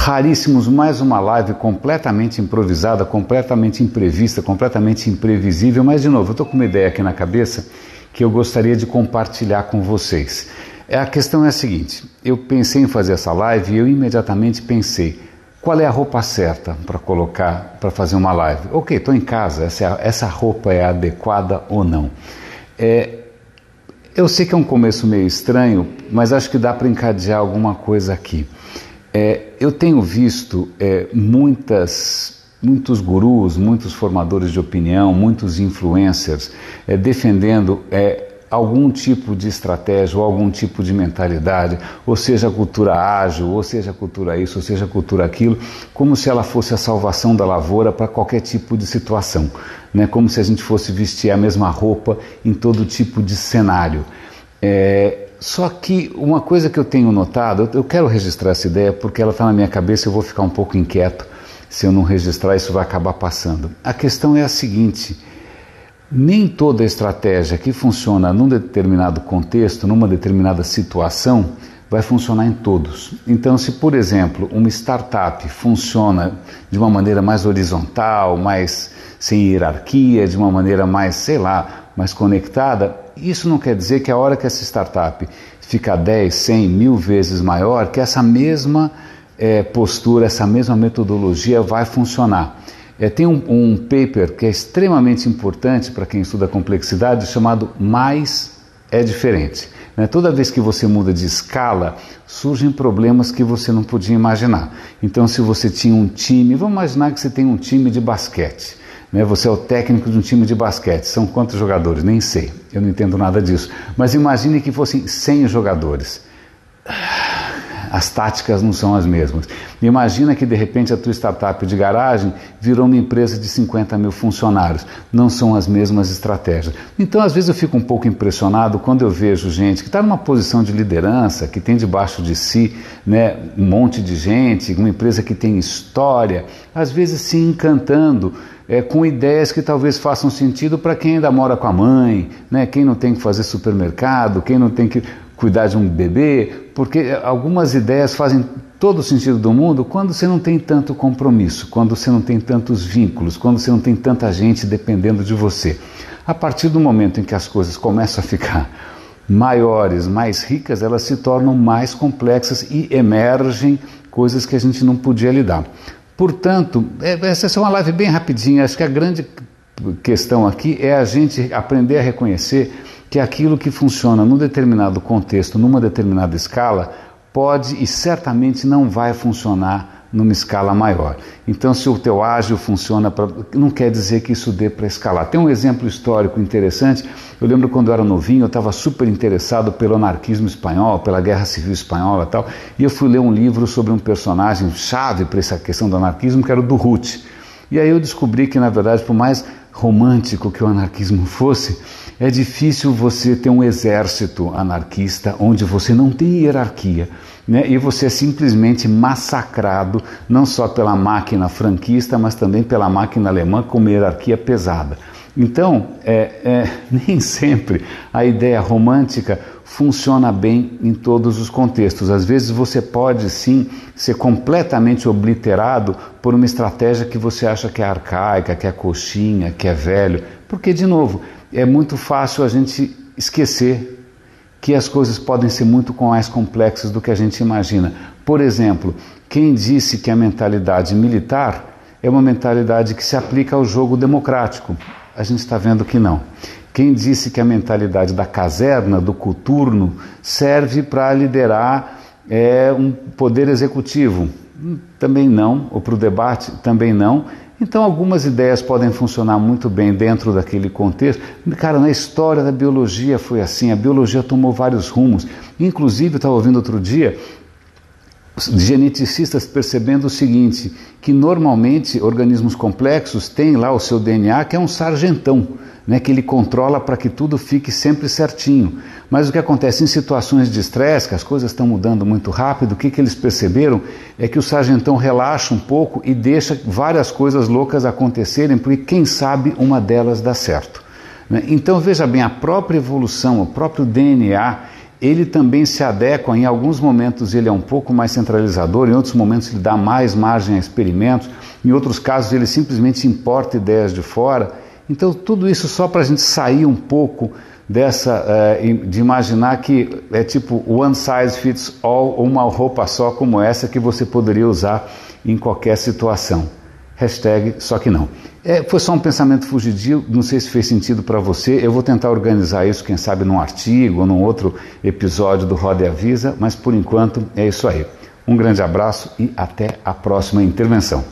Raríssimos, mais uma live completamente improvisada, completamente imprevista, completamente imprevisível, mas de novo, eu estou com uma ideia aqui na cabeça que eu gostaria de compartilhar com vocês. A questão é a seguinte, eu pensei em fazer essa live e eu imediatamente pensei, qual é a roupa certa para colocar, para fazer uma live? Ok, estou em casa, essa roupa é adequada ou não? Eu sei que é um começo meio estranho, mas acho que dá para encadear alguma coisa aqui. Eu tenho visto muitos gurus, muitos formadores de opinião, muitos influencers defendendo algum tipo de estratégia ou algum tipo de mentalidade, ou seja, a cultura ágil, ou seja, a cultura isso, ou seja, a cultura aquilo, como se ela fosse a salvação da lavoura para qualquer tipo de situação, né? Como se a gente fosse vestir a mesma roupa em todo tipo de cenário. Só que uma coisa que eu tenho notado, eu quero registrar essa ideia porque ela está na minha cabeça e eu vou ficar um pouco inquieto. Se eu não registrar, isso vai acabar passando. A questão é a seguinte, nem toda estratégia que funciona num determinado contexto, numa determinada situação, vai funcionar em todos. Então, se por exemplo, uma startup funciona de uma maneira mais horizontal, mais sem hierarquia, de uma maneira mais, sei lá, mais conectada, isso não quer dizer que a hora que essa startup ficar 10, 100, 1000 vezes maior, que essa mesma postura, essa mesma metodologia vai funcionar. Tem um paper que é extremamente importante para quem estuda complexidade, chamado Mais é Diferente. Toda vez que você muda de escala, surgem problemas que você não podia imaginar. Então, se você tinha um time, vamos imaginar que você tem um time de basquete. Você é o técnico de um time de basquete. São quantos jogadores? Nem sei, eu não entendo nada disso. Mas imagine que fossem 100 jogadores. As táticas não são as mesmas. Imagina que de repente a tua startup de garagem virou uma empresa de 50 mil funcionários. Não são as mesmas estratégias. Então às vezes eu fico um pouco impressionado quando eu vejo gente que está numa posição de liderança, que tem debaixo de si um monte de gente, uma empresa que tem história, às vezes se encantando com ideias que talvez façam sentido para quem ainda mora com a mãe, quem não tem que fazer supermercado, quem não tem que cuidar de um bebê, porque algumas ideias fazem todo o sentido do mundo quando você não tem tanto compromisso, quando você não tem tantos vínculos, quando você não tem tanta gente dependendo de você. A partir do momento em que as coisas começam a ficar maiores, mais ricas, elas se tornam mais complexas e emergem coisas que a gente não podia lidar. Portanto, essa é uma live bem rapidinha, acho que a grande questão aqui é a gente aprender a reconhecer que aquilo que funciona num determinado contexto, numa determinada escala, pode e certamente não vai funcionar numa escala maior. Então, se o teu ágil funciona, não quer dizer que isso dê para escalar. Tem um exemplo histórico interessante. Eu lembro quando eu era novinho, eu estava super interessado pelo anarquismo espanhol, pela Guerra Civil Espanhola e tal, e eu fui ler um livro sobre um personagem chave para essa questão do anarquismo, que era o Durruti. E aí eu descobri que, na verdade, por mais romântico que o anarquismo fosse, é difícil você ter um exército anarquista onde você não tem hierarquia, e você é simplesmente massacrado, não só pela máquina franquista, mas também pela máquina alemã com uma hierarquia pesada. Então, nem sempre a ideia romântica funciona bem em todos os contextos. Às vezes você pode sim ser completamente obliterado por uma estratégia que você acha que é arcaica, que é coxinha, que é velho, porque, de novo, é muito fácil a gente esquecer que as coisas podem ser muito mais complexas do que a gente imagina. Por exemplo, quem disse que a mentalidade militar é uma mentalidade que se aplica ao jogo democrático? A gente está vendo que não. Quem disse que a mentalidade da caserna, do coturno, serve para liderar um poder executivo? Também não. Ou para o debate? Também não. Então algumas ideias podem funcionar muito bem dentro daquele contexto. Cara, na história da biologia foi assim, a biologia tomou vários rumos. Inclusive, eu estava ouvindo outro dia, geneticistas percebendo o seguinte, que normalmente organismos complexos têm lá o seu DNA, que é um sargentão, que ele controla para que tudo fique sempre certinho. Mas o que acontece em situações de estresse, que as coisas estão mudando muito rápido, o que eles perceberam é que o sargentão relaxa um pouco e deixa várias coisas loucas acontecerem, porque quem sabe uma delas dá certo. Então veja bem, a própria evolução, o próprio DNA, ele também se adequa, em alguns momentos ele é um pouco mais centralizador, em outros momentos ele dá mais margem a experimentos, em outros casos ele simplesmente importa ideias de fora. Então tudo isso só para a gente sair um pouco de imaginar que é tipo one size fits all, uma roupa só como essa que você poderia usar em qualquer situação. Hashtag só que não. Foi só um pensamento fugidio, não sei se fez sentido para você. Eu vou tentar organizar isso, quem sabe num artigo ou num outro episódio do Roda e Avisa, mas por enquanto é isso aí. Um grande abraço e até a próxima intervenção.